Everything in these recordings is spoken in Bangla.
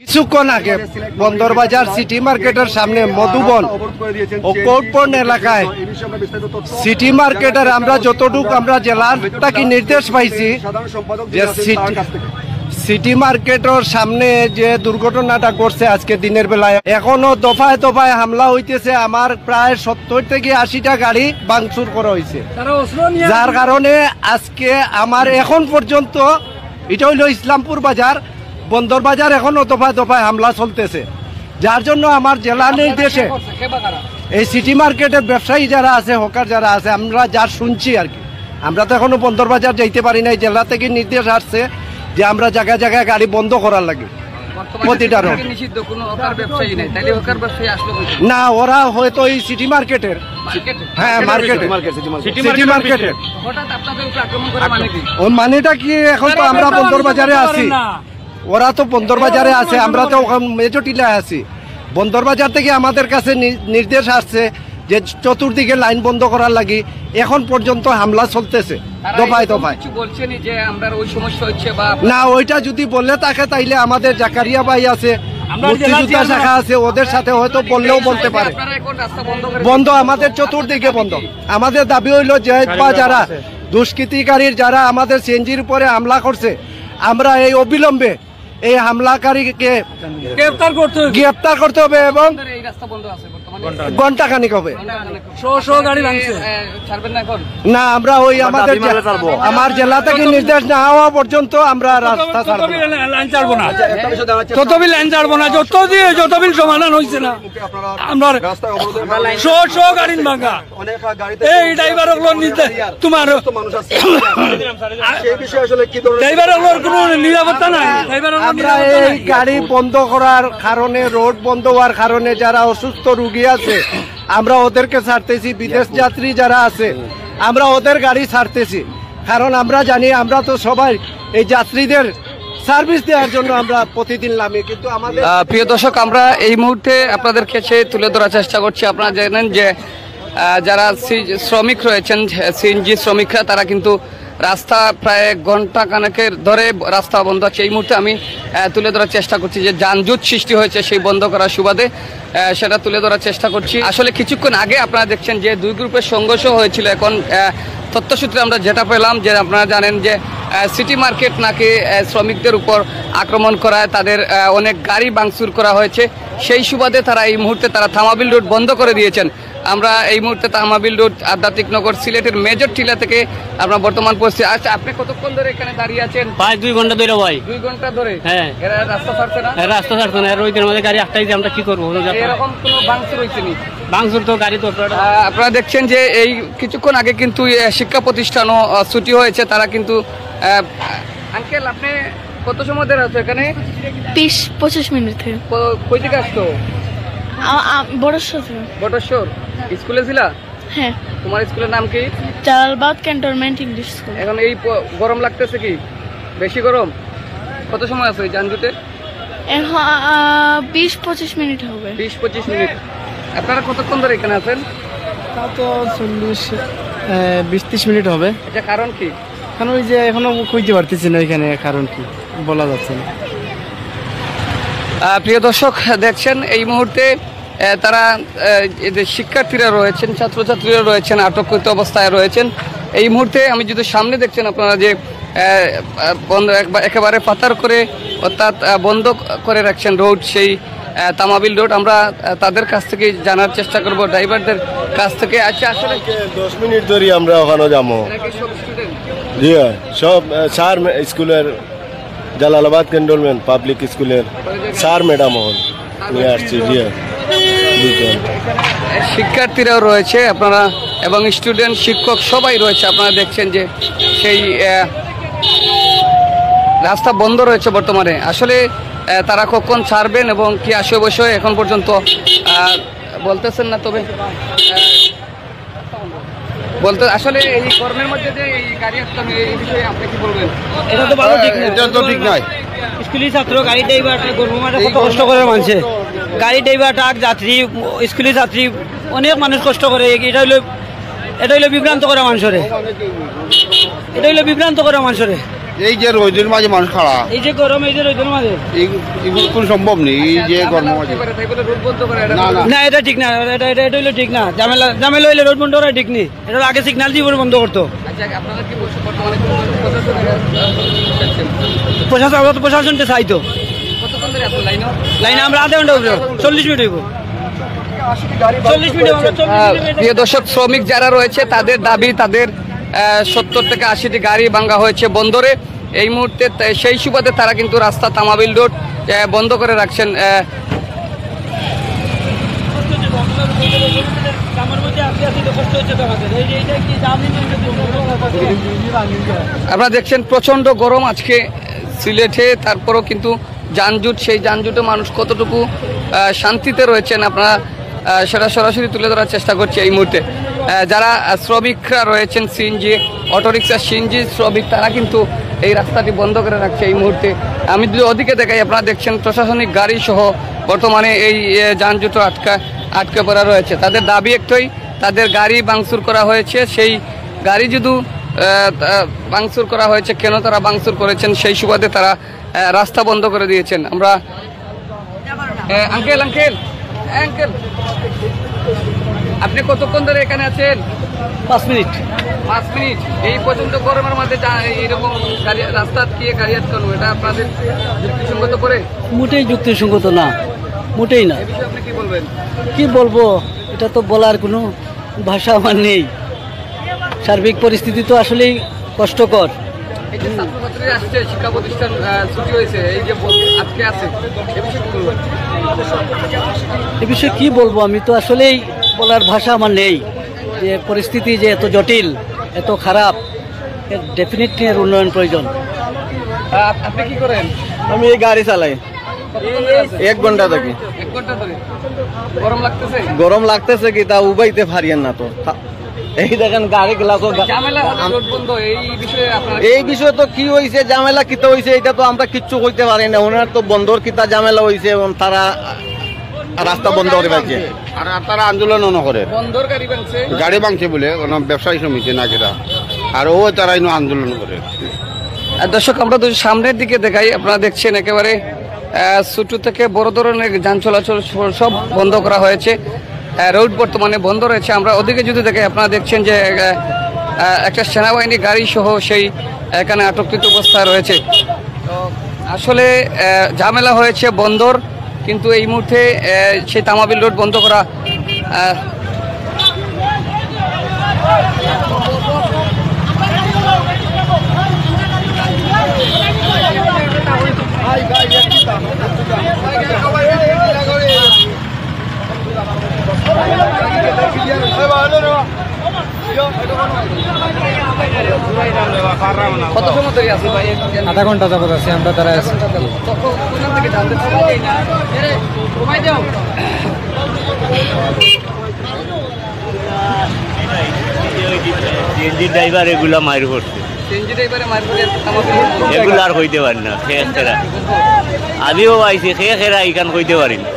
কিছুক্ষণ আগে বন্দরবাজার সিটি মার্কেটের সামনে মধুবন ও কোর্টপোর্ট এলাকায় সিটি মার্কেটের আমরা যতটুকু আমরা জেলার তাকে নির্দেশ পাইছি যে সিটি মার্কেটের সামনে যে দুর্ঘটনাটা করছে আজকে দিনের বেলায় এখনো দফায় দফায় হামলা হইতেছে। আমার প্রায় 70 থেকে 80টা গাড়ি ভাঙচুর করা হয়েছে, যার কারণে আজকে আমার এখন পর্যন্ত এটা হইল ইসলামপুর বাজার বন্দর বাজার এখনো দফায় দফায় হামলা চলতেছে, যার জন্য আমার জেলা নির্দেশে এই সিটি মার্কেটের ব্যবসায়ী যারা আছে হকার যারা আছে আমরা যা শুনছি আর কি, আমরা তো এখনো বন্দর বাজার যাইতে পারি নাই। জেলা থেকে নির্দেশ আসছে যে আমরা জায়গায় জায়গায় গাড়ি বন্ধ করার লাগে প্রতিটা রোড। না, ওরা হয়তো এই সিটি মার্কেটের হ্যাঁ সিটি মার্কেটের ওই মানেটা কি এখন তো আমরা বন্দর বাজারে আছি, ওরা তো বন্দর বাজারে আছে, আমরা তো মেজটিলায় আছি। বন্দর বাজার থেকে আমাদের কাছে নির্দেশ আসছে যে চতুর্দিকে লাইন বন্ধ করার লাগি, এখন পর্যন্ত হামলা চলতেছে দফায় দফায়। না, ওইটা যদি বলে থাকে তাইলে আমাদের জাকারিয়া ভাই আছে, মুক্তিযোদ্ধা শাখা আছে, ওদের সাথে হয়তো বললেও বলতে পারে। বন্ধ আমাদের চতুর্দিকে বন্ধ। আমাদের দাবি হইল যে যারা দুষ্কৃতিকারীর যারা আমাদের সিএনজির উপরে হামলা করছে, আমরা এই অবিলম্বে এই হামলাকারীকে গ্রেফতার করতে হবে এবং ঘন্টা খানিক হবে। না, আমরা ওই আমার জেলা থেকে নির্দেশ না হওয়া পর্যন্ত আমরা রাস্তা ছাড়বো না, যতদিন লাইন ছাড়বো না, যতদিন সমাধান হয়েছে না আমরা গাড়ি ভাঙা এই ড্রাইভার তোমার ড্রাইভার কোনো নিরাপত্তা নাই। আমরা এই গাড়ি বন্ধ করার কারণে, রোড বন্ধ হওয়ার কারণে যারা অসুস্থ রুগী আছে আমরা ওদেরকে ছাড়তেছি, বিদেশ যাত্রী যারা আছে আমরা ওদের গাড়ি ছাড়তেছি, কারণ আমরা জানি আমরা তো সবাই এই যাত্রীদের সার্ভিস দেওয়ার জন্য আমরা প্রতিদিন নামি। কিন্তু আমাদের প্রিয় দর্শক, আমরা এই মুহূর্তে আপনাদের কাছে তুলে ধরার চেষ্টা করছি। আপনারা জানেন যে যারা শ্রমিক রয়েছেন, সিএনজি শ্রমিকরা, তারা কিন্তু রাস্তা প্রায় ঘন্টা খানেকের ধরে রাস্তা বন্ধ আছে। এই মুহূর্তে আমি তুলে ধরার চেষ্টা করছি যে যানজট সৃষ্টি হয়েছে সেই বন্ধ করার সুবাদে, সেটা তুলে ধরার চেষ্টা করছি। আসলে কিছুক্ষণ আগে আপনারা দেখছেন যে দুই গ্রুপের সংঘর্ষ হয়েছিল। এখন তথ্যসূত্রে আমরা যেটা পেলাম যে আপনারা জানেন যে সিটি মার্কেট নাকি শ্রমিকদের উপর আক্রমণ করায়, তাদের অনেক গাড়ি ভাঙচুর করা হয়েছে। সেই সুবাদে তারা এই মুহূর্তে থামাবিল রোড বন্ধ করে দিয়েছেন। আমরা এই মুহূর্তে থামাবিল রোড আধ্যাত্মিক নগর সিলেটের মেজর টিলা থেকে আমরা বর্তমান পরিস্থিতি। আচ্ছা, আপনি কতক্ষণ ধরে এখানে দাঁড়িয়ে আছেন? প্রায় 2 ঘন্টা ধরে ভাই। 2 ঘন্টা ধরে? হ্যাঁ। এরা রাস্তা ছাড়ছে না? রাস্তা ছাড়ছে না, রোদের মধ্যে গাড়ি আটকাইছে, আমরা কি করবো? এরকম কোনো ভাঙচুর হয়েছে নি? ভাঙচুর তো গাড়ি তো আপনারা দেখছেন যে এই কিছুক্ষণ আগে কিন্তু শিক্ষা প্রতিষ্ঠানও ছুটি হয়েছে, তারা কিন্তু। আঙ্কেল, আপনি কত সময় ধরে আছো এখানে? 20-25 মিনিট থেকে। কই থেকে আসছো? বড়শ্বর স্কুলে ছিলা? হ্যাঁ। তোমার স্কুলের নাম কি? জালালবাদ ক্যান্টনমেন্ট ইংলিশ স্কুল। এখন এই গরম লাগতেছে কি? বেশি গরম? কত সময় আছে এই যানজটে? 20-25 মিনিট হবে। 20-25 মিনিট। আপনারা কতক্ষণ ধরে এখানে আছেন? তা তো 20-30 মিনিট হবে। এটা কারণ কি? কারণ ওই যে এখনো কইতে পারতেছি না এখানে কারণ কি বলা যাচ্ছে না। প্রিয় দর্শক, দেখছেন এই মুহূর্তে তারা এদের শিক্ষার্থীরা রয়েছেন, ছাত্রছাত্রীরা রয়েছেন, আটককৃত অবস্থায় রয়েছেন। এই মুহূর্তে আমি যদি সামনে দেখছেন আপনারা যে একেবারে পাতার করে অর্থাৎ বন্ধ করে রাখছেন রোড, সেই থামাবিল রোড। আমরা তাদের কাছ থেকে জানার চেষ্টা করব, ড্রাইভারদের কাছ থেকে। আচ্ছা, আসলে 10 মিনিট ধরে আমরা ওখানে যাবো। জি সব স্যার স্কুলের, জালালাবাদ ক্যান্টনমেন্ট পাবলিক স্কুলের স্যার ম্যাডাম নিয়ে আসছি। জি শিক্ষার্থীরাও রয়েছে আপনারা, এবং স্টুডেন্ট, শিক্ষক সবাই রয়েছে। আপনারা দেখছেন যে সেই রাস্তা বন্ধ রয়েছে বর্তমানে। আসলে তারা কখন ছাড়বেন এবং কি আসে বসে এখন পর্যন্ত বলতেছেন না। তবে বলতে আসলে এই গরমের মধ্যে যে এই গাড়ি আসতাম, এই বিষয়ে আপনি কি বলবেন? এটা তো ভালো ঠিক না, এটা তো ঠিক নাই। স্কুলি ছাত্র, গাড়ি ড্রাইভার, গরমের মধ্যে কত কষ্ট করে মানুষে, গাড়ি ড্রাইভার, ট্রাক যাত্রী, স্কুলি যাত্রী, অনেক মানুষ কষ্ট করে। এটা হইলো বিভ্রান্ত করা মানুষরে, এটা হইলো বিভ্রান্ত করা মানুষরে। এই যে রোদের মাঝে মানুষ খাড়া এই যে গরম এই যে রোদের মাঝে এগুলো কোন সম্ভব নেই এই যে গরমের মাঝে না না না এটা ঠিক না এটা এটা এটা হইলো ঠিক না ঝামেলা ঝামেলা হইলে রোড বন্ধ করা ঠিক নেই এটা আগে সিগন্যাল দিয়ে বন্ধ করতো প্রশাসনকে চাইতো লাইনে আমরা আধা ঘন্টা 40 মিনিট হইব 40 মিনিট প্রিয় দর্শক, শ্রমিক যারা রয়েছে তাদের দাবি, তাদের 70 থেকে 80টি গাড়ি ভাঙা হয়েছে বন্দরে। এই মুহূর্তে সেই সুবাদে তারা কিন্তু রাস্তা তামাবিল রোড বন্ধ করে রাখছেন। আপনারা দেখছেন প্রচন্ড গরম আজকে সিলেটে, তারপরও কিন্তু যানজট, সেই যানজটে মানুষ কতটুকু শান্তিতে রয়েছেন আপনারা সেটা সরাসরি তুলে ধরার চেষ্টা করছি এই মুহূর্তে। যারা শ্রমিকরা রয়েছেন, সিএনজি অটোরিক্সা সিএনজি শ্রমিক, তারা কিন্তু এই রাস্তাটি বন্ধ করে রাখছে এই মুহূর্তে। আমি যদি ওদিকে দেখাই, আপনারা দেখছেন প্রশাসনিক গাড়ি সহ বর্তমানে এই যানজট আটকে পড়া রয়েছে। তাদের দাবি একটাই, তাদের গাড়ি ভাঙচুর করা হয়েছে। সেই গাড়ি যদি ভাঙচুর করা হয়েছে, কেন তারা ভাঙচুর করেছেন সেই সুবাদে তারা রাস্তা বন্ধ করে দিয়েছেন। আমরা আঙ্কেল আঙ্কেল আঙ্কেল আপনি কতক্ষণ ধরে এখানে আছেন? 5 মিনিট। 5 মিনিট। এই পর্যন্ত গরমের মধ্যে এইরকম রাস্তা কি গাড়ি আটকানো, এটা আপনাদের যুক্তিসঙ্গত করে? মোটেই যুক্তিসঙ্গত না, মোটেই না। আপনি কি বলবেন? কি বলবো, এটা তো বলার কোনো ভাষা আমার নেই। সার্বিক পরিস্থিতি তো আসলেই কষ্টকর। এই যে ছাত্রছাত্রীরা আসছে, শিক্ষা প্রতিষ্ঠান ছুটি হয়েছে, এই যে আজকে আছে, এ বিষয়ে কি বলবেন? এ বিষয়ে কি বলবো, আমি তো আসলেই বলার ভাষা আমার নেই। যে পরিস্থিতি যে এত জটিল, এত খারাপ, এর ডেফিনেটলি এর উন্নয়ন প্রয়োজন। আপনি কি করেন? আমি এই গাড়ি চালাই 1 ঘন্টা থেকে। 1 ঘন্টা ধরে গরম লাগতেছে? গরম লাগতেছে কি তা উবাইতে পারিয়েন না তো। এই দেখেন গাড়ি গুলা ঝামেলা রোড বন্ধ, এই বিষয়ে আপনারা এই বিষয়ে তো কি হয়েছে, ঝামেলা কিতা হয়েছে এটা তো আমরা কিচ্ছু কইতে পারি না। ওনার তো বন্দর কিতা ঝামেলা হয়েছে, তারা রাস্তা বন্ধ করে পাইছে আর তারা আন্দোলনও করে বন্দর গাড়ি ভাঙছে, গাড়ি ভাঙছে বলে কোনো ব্যবসায়ী সমিতি না কেটা, আর ও তারা আন্দোলন করে। দর্শক, আমরা সামনের দিকে দেখাই, আপনারা দেখছেন একেবারে ছোট থেকে বড় ধরনের যান চলাচল সব বন্ধ করা হয়েছে। রোড বর্তমানে বন্ধ রয়েছে। আমরা ওদিকে যদি দেখাই, আপনারা দেখছেন যে একটা সেনাবাহিনী গাড়ি সহ সেই এখানে আটককৃত অবস্থায় রয়েছে। তো আসলে ঝামেলা হয়েছে বন্দর, কিন্তু এই মুহূর্তে সেই তামাবিল রোড বন্ধ করা কত সময় ধরে আছে ভাই? আধা ঘন্টা যাবত আছে আমরা তারা আছি। সিএনজি ড্রাইভার এগুলা মার করছে, এগুলো আর কইতে পারি না। খেরা আমিও আইছি, খেরা ইখান কইতে পারি না।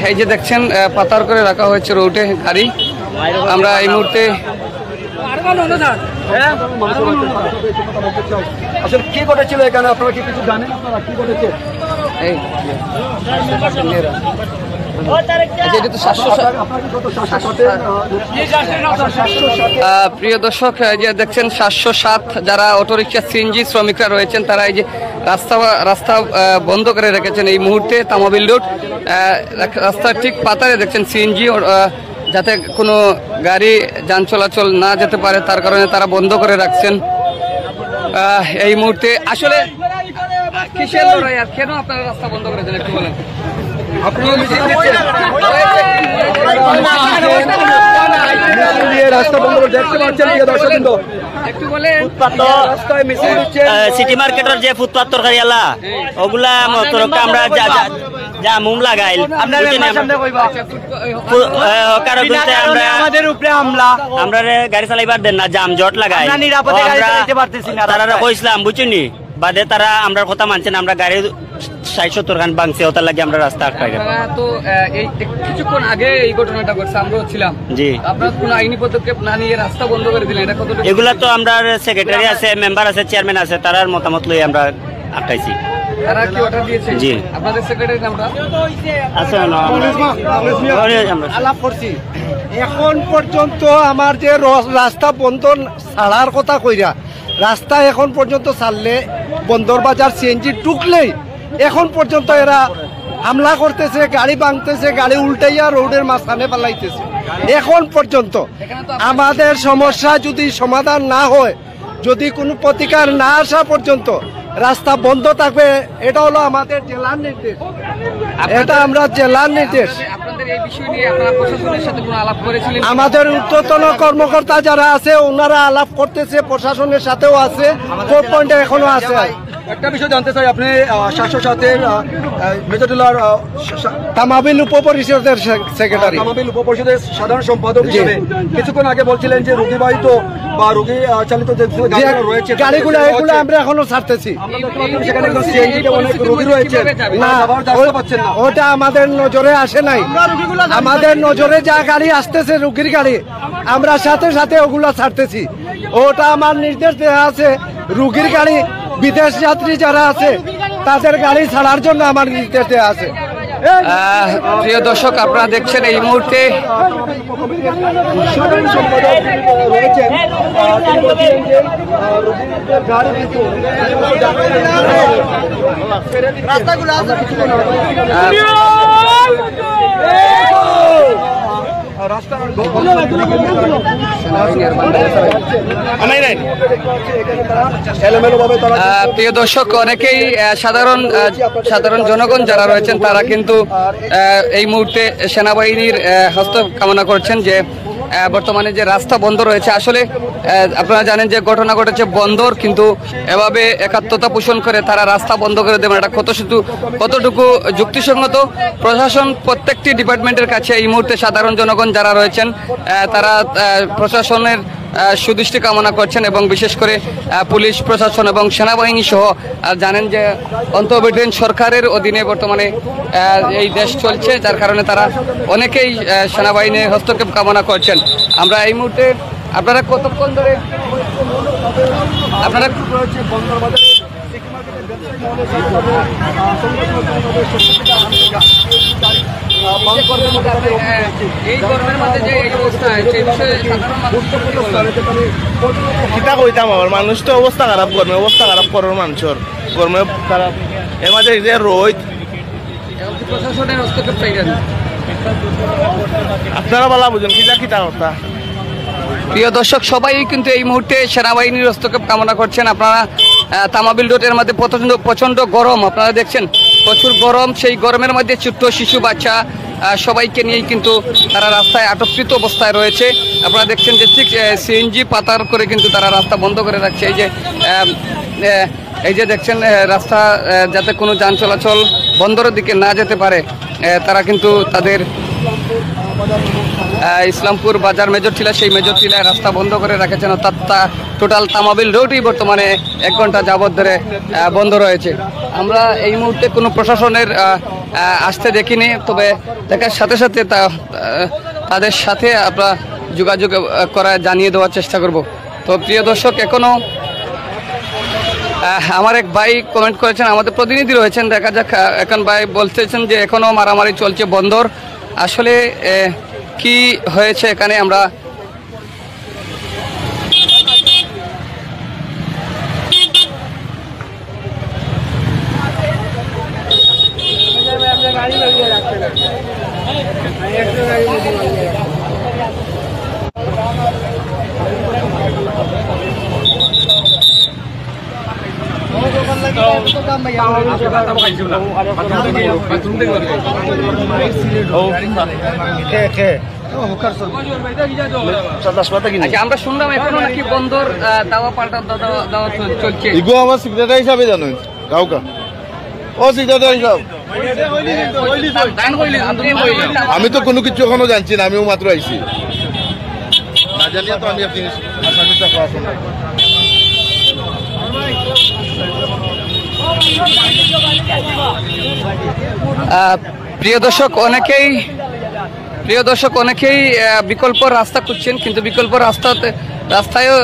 এই যে দেখছেন পাতার করে রাখা হয়েছে রোডে গাড়ি। আমরা এই মুহূর্তে আসলে কি ঘটেছিল এখানে, আপনারা কি কিছু জানেন? আপনারা কি ঘটেছে? প্রিয় দর্শক, যে দেখছেন 707 যারা অটোরিকশা সিএনজি শ্রমিকরা রয়েছেন, তারা এই যে রাস্তা বন্ধ করে রেখেছেন এই মুহূর্তে তামাবিল রোড। রাস্তার ঠিক পাতারে দেখছেন সিএনজি, যাতে কোনো গাড়ি যান চলাচল না যেতে পারে তার কারণে তারা বন্ধ করে রাখছেন এই মুহূর্তে। আসলে কিসের লড়াই আর কেন আপনারা রাস্তা বন্ধ করেছেন একটু বলেন। রাস্তা বন্ধ করে দেখতে পাচ্ছেন একটু বলেন। সিটি মার্কেটের যে ফুটপাত তরকারি আলা ওগুলা আমরা যা মুম লাগাইল আমাদের উপরে হামলা, আমরা গাড়ি চালাইবার দেন না, জাম জট লাগাই, তারা কইছিলাম বুঝছি বাদে তারা আমরা কথা মানছেন, আমরা গাড়ি 60-70 খান ভাঙছে, ওটার লাগে আমরা রাস্তা আটকাই গেলাম। আপনারা তো এই কিছুক্ষণ আগে এই ঘটনাটা ঘটছে, আমরাও ছিলাম। জি, আপনারা কোনো আইনি পদক্ষেপ না নিয়ে রাস্তা বন্ধ করে দিলেন, এটা কতটুকু? এগুলা তো আমরা সেক্রেটারি আছে, মেম্বার আছে, চেয়ারম্যান আছে, তারার মতামত লই আমরা আটকাইছি। তারা কি অর্ডার দিয়েছে? জি। আপনাদের সেক্রেটারি নামটা আছে না? আমরা আলাপ করছি। এখন পর্যন্ত আমার যে রাস্তা বন্ধ ছাড়ার কথা কইরা, রাস্তা এখন পর্যন্ত ছাড়লে বন্দর বাজার সিএনজি ঢুকলেই এখন পর্যন্ত এরা হামলা করতেছে, গাড়ি ভাঙতেছে, গাড়ি উল্টাইয়া রোডের মাঝখানে পালাইতেছে। এখন পর্যন্ত আমাদের সমস্যা যদি সমাধান না হয়, যদি কোনো প্রতিকার না আসা পর্যন্ত রাস্তা বন্ধ থাকবে। এটা হলো আমাদের জেলার নির্দেশ, এটা আমরা জেলার নির্দেশ। আপনাদের এই বিষয় নিয়ে আপনারা প্রশাসনের সাথে কোনো আলাপ করেছিলেন? আমাদের ঊর্ধ্বতন কর্মকর্তা যারা আছে ওনারা আলাপ করতেছে, প্রশাসনের সাথেও আছে, কোর্ট পয়েন্টে এখনো আছে। একটা বিষয় জানতে চাই, আপনি শাসক সাথের মেজরটিলার তামাবিল উপপরিষদের সেক্রেটারি, তামাবিল উপপরিষদের সাধারণ সম্পাদক হিসেবে কিছুক্ষণ আগে বলছিলেন যে রোগীবাহিত বা রোগী চালিত যে গাড়িগুলো রয়েছে, গাড়িগুলো এগুলো আমরা এখনো ছাড়তেছি। সেখানে সিএনজিতে অনেক রোগী রয়েছে, না, রাস্তা পাচ্ছেন না। ওটা আমাদের নজরে আসে নাই। আমাদের নজরে যা গাড়ি আসতেছে রুগীর গাড়ি, আমরা সাথে সাথে ওগুলো ছাড়তেছি। ওটা আমার নির্দেশ দেওয়া আছে, রুগীর গাড়ি, বিদেশ যাত্রী যারা আছে তাদের গাড়ি ছাড়ার জন্য আমার নির্দেশ দেওয়া আছে। প্রিয় দর্শক, আপনারা দেখছেন এই মুহূর্তে সাধারণ সম্পাদক রয়েছেন, তিনি বলছিলেন যে রোগীদের গাড়ি কিন্তু রাস্তাগুলো প্রিয় দর্শক, অনেকেই সাধারণ জনগণ যারা রয়েছেন তারা কিন্তু এই মুহূর্তে সেনাবাহিনীর হস্ত কামনা করছেন যে বর্তমানে যে রাস্তা বন্ধ রয়েছে। আসলে আপনারা জানেন যে ঘটনা ঘটেছে বন্দর, কিন্তু এভাবে একাত্মতা পোষণ করে তারা রাস্তা বন্ধ করে দেবেন, এটা কতটুকু যুক্তিসঙ্গত? প্রশাসন প্রত্যেকটি ডিপার্টমেন্টের কাছে এই মুহূর্তে সাধারণ জনগণ যারা রয়েছেন তারা প্রশাসনের সুদৃষ্টি কামনা করছেন, এবং বিশেষ করে পুলিশ প্রশাসন এবং সেনাবাহিনী সহ। জানেন যে অন্তর্বর্তীকালীন সরকারের অধীনে বর্তমানে এই দেশ চলছে, যার কারণে তারা অনেকেই সেনাবাহিনীর হস্তক্ষেপ কামনা করছেন। আমরা এই মুহূর্তে আপনারা কতক্ষণ ধরে আপনারা এই গরমের মধ্যে যে এই অবস্থা, সেই বিষয়ে সাধারণ মানুষ কিতা কইতাম, আমার মানুষ তো অবস্থা খারাপ, গরমে অবস্থা খারাপ করার মানুষের, গরমে খারাপ, এর মাঝে যে রোদ, প্রশাসনের হস্তক্ষেপ চাইছেন। আপনারা বলা বুঝুন কিতা কিতা কথা। প্রিয় দর্শক, সবাই কিন্তু এই মুহূর্তে সেনাবাহিনীর হস্তক্ষেপ কামনা করছেন। আপনারা তামাবিল রোডের মধ্যে প্রচন্ড গরম, আপনারা দেখছেন প্রচুর গরম। সেই গরমের মধ্যে ছোট্ট শিশু, বাচ্চা সবাইকে নিয়েই কিন্তু তারা রাস্তায় আটককৃত অবস্থায় রয়েছে। আপনারা দেখছেন যে ঠিক সিএনজি পাতার করে কিন্তু তারা রাস্তা বন্ধ করে রাখছে। এই যে দেখছেন রাস্তা যাতে কোনো যান চলাচল বন্দরের দিকে না যেতে পারে, তারা কিন্তু তাদের ইসলামপুর বাজার মেজরটিলা, সেই মেজরটিলায় রাস্তা বন্ধ করে রেখেছেন। অর্থাৎ টোটাল তামাবিল রোডই বর্তমানে 1 ঘন্টা যাবৎ ধরে বন্ধ রয়েছে। আমরা এই মুহূর্তে কোনো প্রশাসনের আসতে দেখিনি, তবে দেখার সাথে সাথে তাদের সাথে আমরা যোগাযোগ করা জানিয়ে দেওয়ার চেষ্টা করব। তো প্রিয় দর্শক, এখনও আমার এক ভাই কমেন্ট করেছেন, আমাদের প্রতিনিধি রয়েছেন, দেখা যাক। এখন ভাই বলতেছেন যে এখনও মারামারি চলছে বন্দর। আসলে কি হয়েছে এখানে আমরা আমরা শুনলাম এখনো নাকি বন্দর দাওয়া পাল্টা দাওয়া চলছে। ইগো আমার সিগনেটার হিসাবে জানেন কাউকা, ও সিগনেটার হিসাব আমি তো কোনো কিছু এখনো জানছি না, আমিও মাত্র আইছি, না জানিয়ে তো আমি আপনি আসামিটা পড়াশোনা প্রিয় দর্শক অনেকেই বিকল্প রাস্তা খুঁজছেন, কিন্তু বিকল্প রাস্তায়ও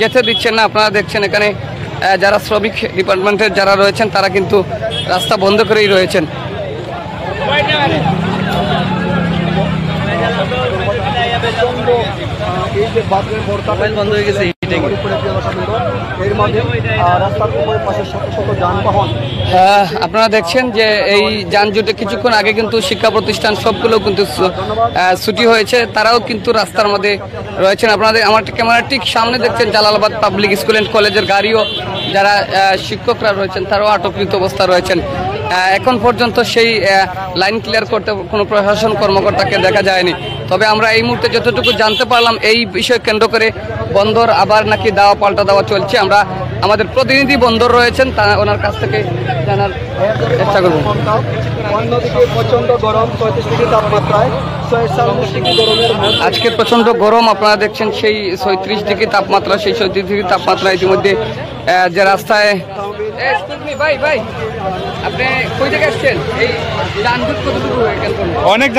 যেতে দিচ্ছেন না। আপনারা দেখছেন এখানে যারা শ্রমিক ডিপার্টমেন্টের যারা রয়েছেন তারা কিন্তু রাস্তা বন্ধ করেই রয়েছেন। এই যে বাথরুমের ভরতা বন্ধ হয়ে গেছে, এর মাঝে রাস্তার উপরে পাশে শত শত যানবাহন। আপনারা দেখছেন যে এই যানজটে কিছুক্ষণ আগে কিন্তু শিক্ষা প্রতিষ্ঠান সবগুলো কিন্তু ছুটি হয়েছে, তারাও কিন্তু রাস্তার মধ্যে রয়েছেন। আপনাদের আমার ক্যামেরার ঠিক সামনে দেখছেন জালালাবাদ পাবলিক স্কুল অ্যান্ড কলেজের গাড়িও যারা শিক্ষকরা রয়েছেন তারাও আটককৃত অবস্থা রয়েছেন। এখন পর্যন্ত সেই লাইন ক্লিয়ার করতে কোনো প্রশাসন কর্মকর্তাকে দেখা যায়নি। তবে আমরা এই মুহূর্তে যতটুকু জানতে পারলাম এই বিষয় কেন্দ্র করে বন্দর আবার নাকি দাওয়া পাল্টা দেওয়া চলছে। আমরা আমাদের প্রতিনিধি বন্দর রয়েছেন, ওনার কাছ থেকে জানার চেষ্টা করব। অন্যদিকে প্রচন্ড গরম, 35 ডিগ্রি তাপমাত্রায় 46 ডিগ্রি গরমের আজকে প্রচন্ড গরম, আপনারা দেখছেন সেই 36 ডিগ্রি তাপমাত্রা, সেই 36 ডিগ্রি তাপমাত্রা ইতিমধ্যে যে রাস্তায়। ভাই আপনি কই থেকে আসছেন? এই যানজট কতটুকু হয়ে গেল? অনেক